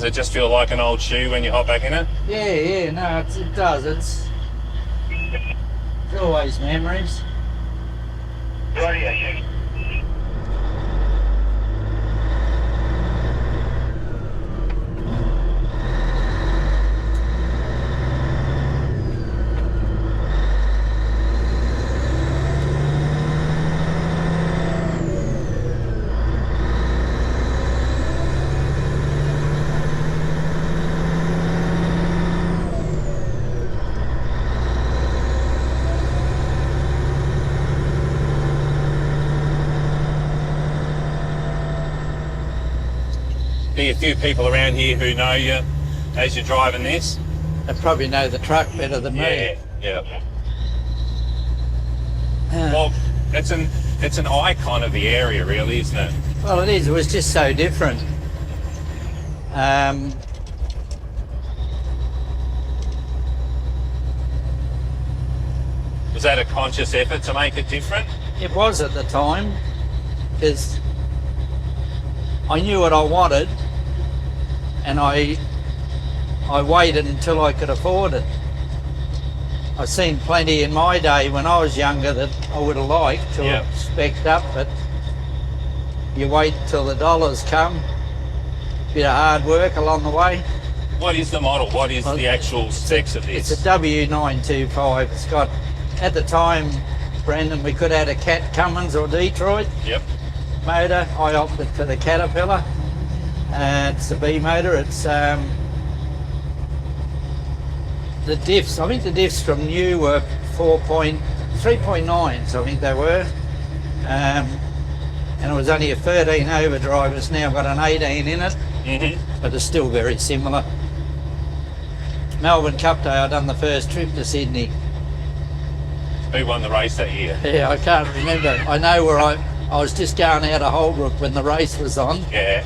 Does it just feel like an old shoe when you hop back in it? Yeah, no, it does. It's always memories. Radio. Be a few people around here who know you as you're driving this. They probably know the truck better than me. Yeah. Well, it's an icon of the area, really, isn't it? Well, it is. It was just so different. Was that a conscious effort to make it different? It was at the time, because I knew what I wanted, and I waited until I could afford it. I've seen plenty in my day when I was younger that I would have liked to have spec'd up, but you wait till the dollars come, bit of hard work along the way. What is the model? What is the actual specs of this? It's a W925. It's got, at the time, Brendan, we could have had a Cat Cummins or Detroit. Yep. Motor. I opted for the Caterpillar. It's a B motor. It's the diffs. I think the diffs from new were 3.9s. I think they were, and it was only a 13 overdrive. It's now got an 18 in it, but it's still very similar. Melbourne Cup Day, I done the first trip to Sydney. Who won the race that year? Yeah, I can't remember. I know where I was just going out of Holbrook when the race was on. Yeah.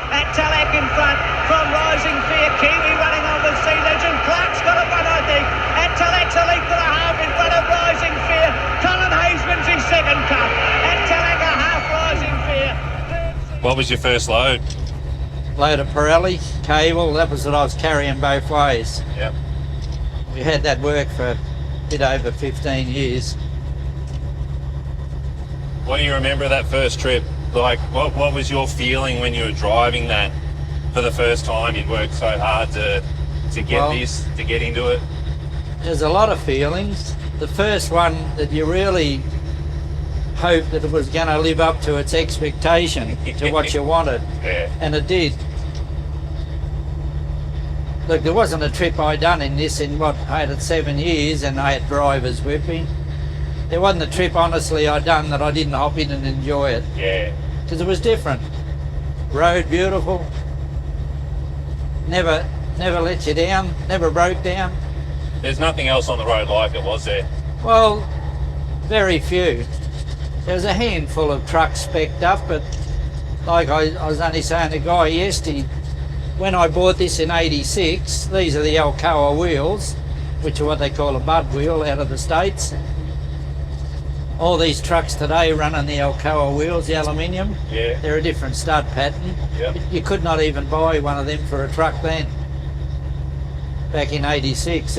At Talek in front from Rising Fear. Kiwi running on with Sea Legend. Clark's got a run, I think. At Talek's a leap and a half in front of Rising Fear. Colin Hazeman's his second cut. At Talek a half Rising Fear. What was your first load? Load of Pirelli cable. That was what I was carrying both ways. Yep. We had that work for a bit over 15 years. What do you remember of that first trip? Like, what was your feeling when you were driving that for the first time? You'd worked so hard to get into it. There's a lot of feelings. The first one that you really hoped that it was going to live up to its expectation, to what you wanted, and it did. Look, there wasn't a trip I done in this in what, I had it 7 years, and I had drivers with me. There wasn't a trip, honestly, I done that I didn't hop in and enjoy it. Yeah. Because it was different. Road beautiful. Never let you down. Never broke down. There's nothing else on the road like it, was there? Well, very few. There was a handful of trucks specced up, but like I was only saying to Guy yesterday, when I bought this in '86, these are the Alcoa wheels, which are what they call a bud wheel out of the States. All these trucks today run on the Alcoa wheels, the aluminium. Yeah. They're a different stud pattern. Yep. You could not even buy one of them for a truck then. Back in '86,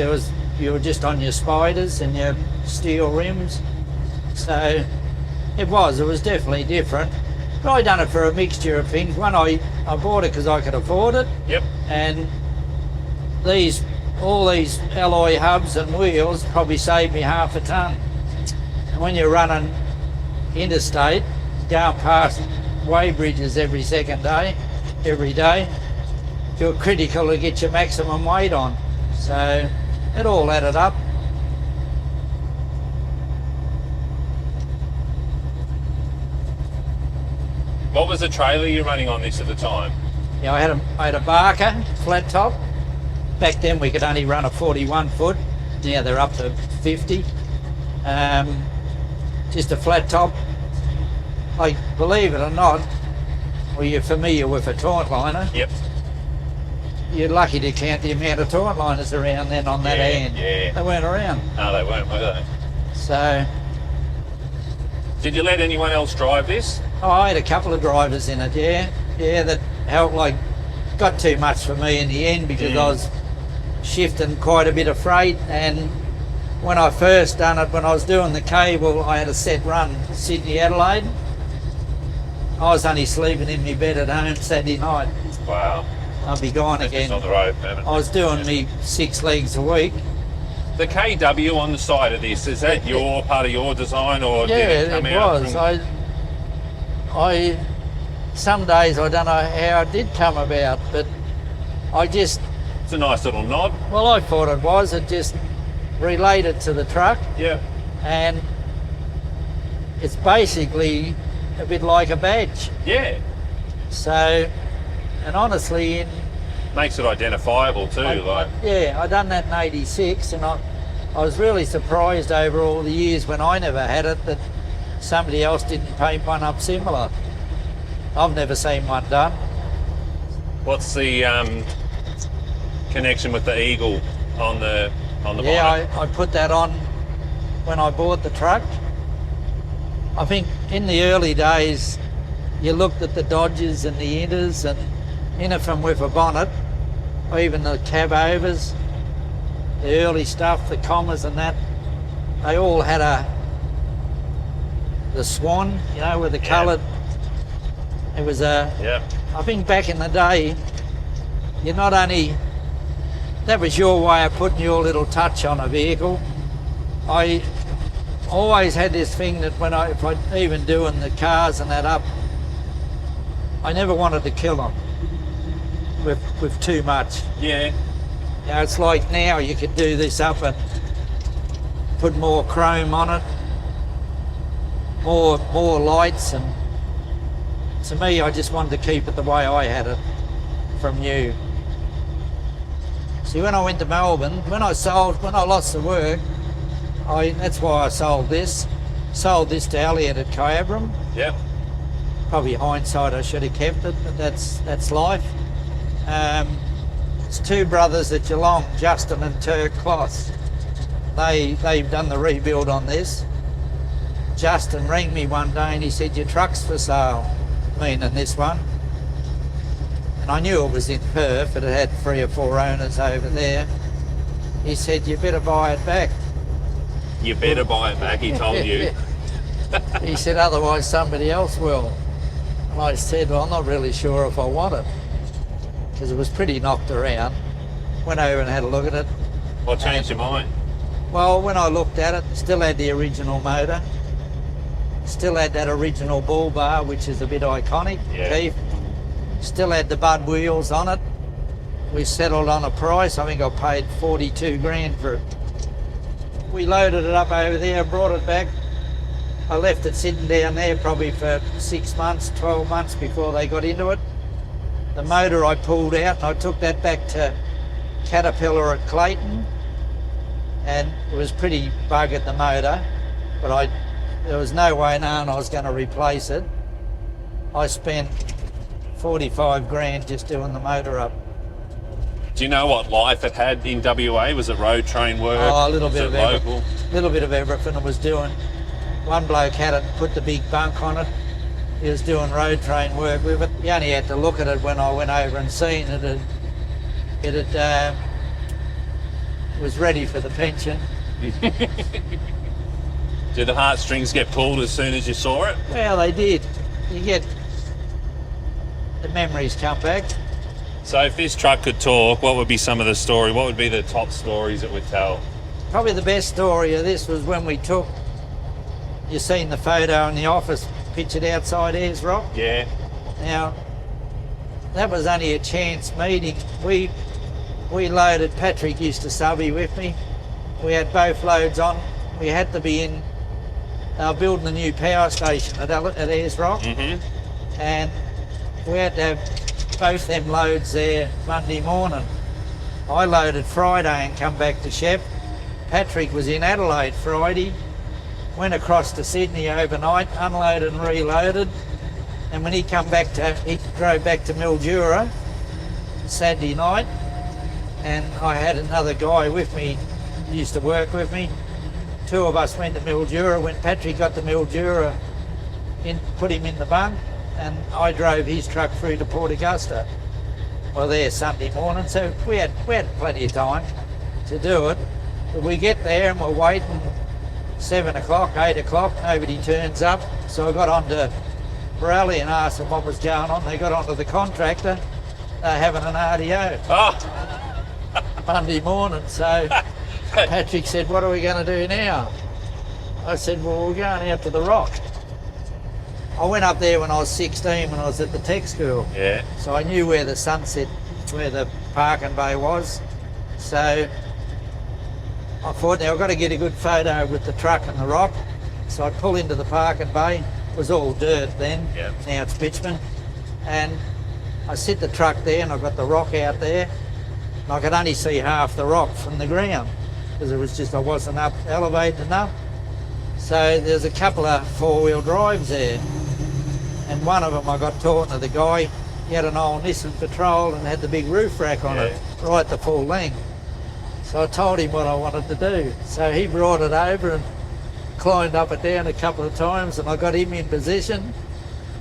you were just on your spiders and your steel rims. So it was definitely different. But I done it for a mixture of things. One, I bought it because I could afford it. Yep. And all these alloy hubs and wheels probably saved me half a tonne. And when you're running interstate, going past weigh bridges every day, you're critical to get your maximum weight on. So it all added up. What was the trailer you were running on this at the time? Yeah, I had a Barker flat top. Back then we could only run a 41 foot. Now they're up to 50. Just a flat top. Like, believe it or not, well, you're familiar with a taunt liner. Yep. You're lucky to count the amount of taunt liners around then on that hand. Yeah. They weren't around. No, they weren't, were they? So. Did you let anyone else drive this? Oh, I had a couple of drivers in it, yeah, that helped, like got too much for me in the end because I was shifting quite a bit of freight, and when I first done it, when I was doing the cable, I had a set run, Sydney-Adelaide. I was only sleeping in my bed at home Saturday night. Wow. I'd be gone That's again. just on the road, man. I was doing me 6 legs a week. The KW on the side of this, is that your part of your design, or Yeah, did it come it out was. from- Some days I don't know how it did come about, but It's a nice little nod. well, I thought it was. It just related to the truck, Yeah. and it's basically a bit like a badge. Yeah. So, and honestly, Makes it identifiable too. I done that in '86, and I was really surprised over all the years when I never had it that somebody else didn't paint one up similar. I've never seen one done. What's the connection with the eagle on the Yeah, bonnet? I put that on when I bought the truck. I think in the early days, you looked at the Dodgers and the Inters and anything with a bonnet, or even the cab overs, the early stuff, the commas and that, they all had the swan, you know, with the coloured. It was I think back in the day, you not only, that was your way of putting your little touch on a vehicle. I always had this thing that if I even doing the cars and that up, I never wanted to kill them with too much. Yeah. You know, it's like now you could do this up and put more chrome on it, more lights, and to me, I just wanted to keep it the way I had it from new. See, when I went to Melbourne, when I lost the work, that's why I sold this. Sold this to Elliot at Kyabram. Yeah. Probably hindsight, I should have kept it, but that's life. It's two brothers at Geelong, Justin and Turk Kloss. They've done the rebuild on this. Justin rang me one day and he said, "Your truck's for sale," meaning this one. And I knew it was in Perth, but it had 3 or 4 owners over there. He said, "You better buy it back." You better buy it back, he told you. He said, "Otherwise somebody else will." And I said, "Well, I'm not really sure if I want it," because it was pretty knocked around. Went over and had a look at it. What changed your mind? Well, when I looked at it, still had the original motor. Still had that original bull bar, which is a bit iconic. Yeah. Keith. Still had the Bud wheels on it. We settled on a price. I think I paid 42 grand for it. We loaded it up over there, brought it back. I left it sitting down there probably for 6 months, 12 months before they got into it. The motor I pulled out and I took that back to Caterpillar at Clayton, and it was pretty buggered, the motor, but there was no way known I was going to replace it. I spent 45 grand just doing the motor up. Do you know what life it had in WA? Was it road train work? Oh, a little Was bit it of local? everything. Little bit of everything it was doing. One bloke had it, put the big bunk on it. He was doing road train work with it. You only had to look at it when I went over and seen it. It was ready for the pension. Did the heartstrings get pulled as soon as you saw it? Well, they did. You get the memories come back. So if this truck could talk, what would be some of the story? What would be the top stories it would tell? Probably the best story of this was when we took, you seen the photo in the office pictured outside Ayers Rock. Yeah. Now, that was only a chance meeting. We loaded, Patrick used to subby with me. We had both loads on. We had to be in, they were building a new power station at Ayers Rock. Mm-hmm. And we had to have both them loads there Monday morning. I loaded Friday and come back to Shep. Patrick was in Adelaide Friday, went across to Sydney overnight, unloaded and reloaded. And when he drove back to Mildura Saturday night, and I had another guy with me, used to work with me. 2 of us went to Mildura. When Patrick got to Mildura, put him in the bunk, and I drove his truck through to Port Augusta. were there Sunday morning, so we had plenty of time to do it. But we get there and we're waiting 7 o'clock, 8 o'clock, nobody turns up. So I got on to Pirelli and asked them what was going on. They got onto the contractor, they're having an RDO Monday morning. So Patrick said, what are we going to do now? I said, well, we're going out to the Rock. I went up there when I was 16, when I was at the tech school. Yeah. So I knew where the sunset, where the parking bay was. So I thought, now I've got to get a good photo with the truck and the Rock. So I pull into the parking bay. It was all dirt then. Yep. Now it's bitumen. And I set the truck there and I got the Rock out there. And I could only see half the Rock from the ground because it was just, I wasn't up elevated enough. So there's a couple of four-wheel drives there. And one of them I got talking to the guy. He had an old Nissan Patrol and had the big roof rack on it, right the full length. So I told him what I wanted to do. So he brought it over and climbed up and down a couple of times, and I got him in position.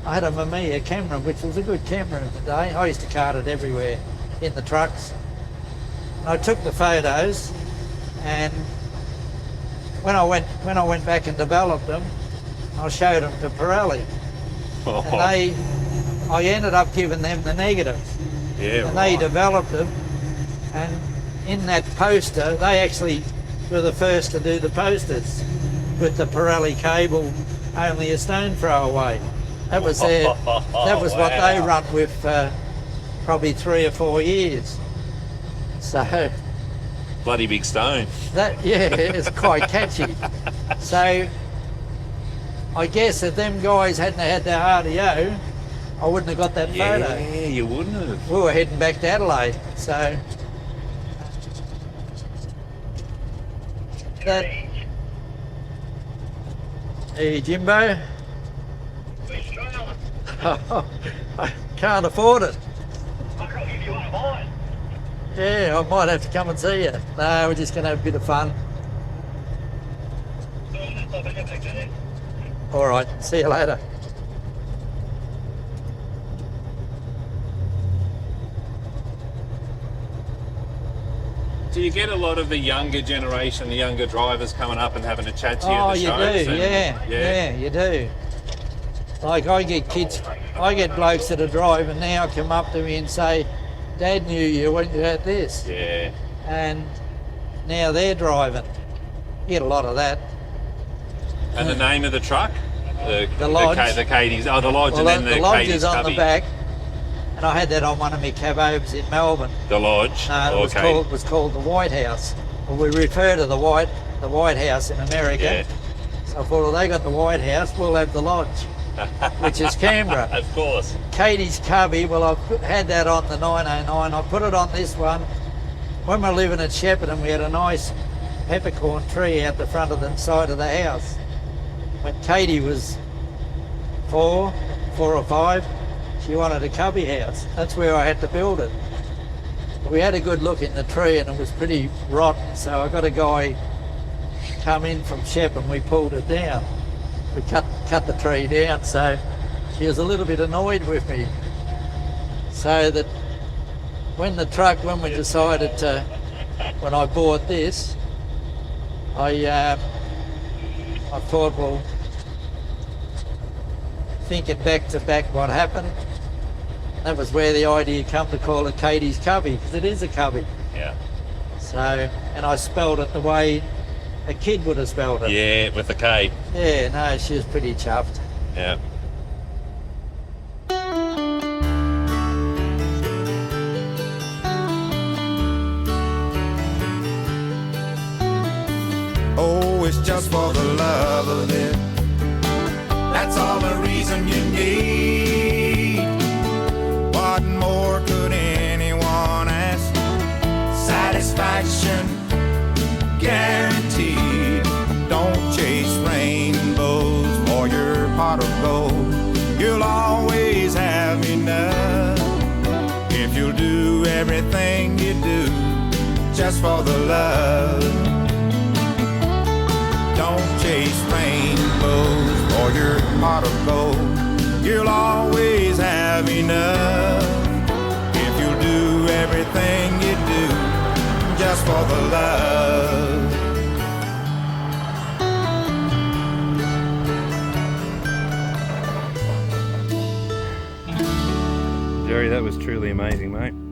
I had a Mamiya camera, which was a good camera of the day. I used to cart it everywhere in the trucks. And I took the photos, and when I went back and developed them, I showed them to Pirelli. And I ended up giving them the negative. Yeah, and they developed them, and in that poster, they actually were the first to do the posters with the Pirelli cable only a stone throw away. That was that was what they run with probably 3 or 4 years. So bloody big stone. that, yeah, it's quite catchy. So I guess if them guys hadn't had their RDO, I wouldn't have got that photo. Yeah, you wouldn't have. We were heading back to Adelaide, so that. Hey Jimbo. I can't afford it. Yeah, I might have to come and see you. No, we're just going to have a bit of fun. All right, see you later. Do you get a lot of the younger generation, the younger drivers coming up and having a chat to you at the shows? Oh, you do, yeah, you do. Like I get blokes that are driving now come up to me and say, Dad knew you when you had this. Yeah. And now they're driving. You get a lot of that. And the name of the truck? The Lodge. The Katie's. Oh, the Lodge, Well, and then the Lodge Katie's is on cubby. the back. And I had that on one of my cabobs in Melbourne. The Lodge. No, it was called the White House. Well, we refer to the White House in America. Yeah. So I thought, well, they got the White House, we'll have the Lodge, which is Canberra. Of course. Katie's cubby, well, I've had that on the 909. I put it on this one. When we were living at Shepparton, we had a nice peppercorn tree out the front of the side of the house. When Katie was 4 or 5, she wanted a cubby house. That's where I had to build it. We had a good look in the tree and it was pretty rotten, so I got a guy come in from Shepparton, we pulled it down. We cut the tree down, so she was a little bit annoyed with me. So that when we decided to, when I bought this, I thought, well, thinking back to back what happened, that was where the idea come to call it Katie's Cubby, because it is a cubby. Yeah. So, and I spelled it the way a kid would have spelled it. Yeah, with the K. Yeah, no, she was pretty chuffed. Yeah. Oh, it's just for the love of it. That's all the reason you need. What more could anyone ask? Satisfaction guaranteed. Don't chase rainbows for your pot of gold. You'll always have enough if you'll do everything you do just for the love. Don't chase rainbows for your pot of gold. You'll always have enough if you'll do for the love. Gerry, that was truly amazing, mate.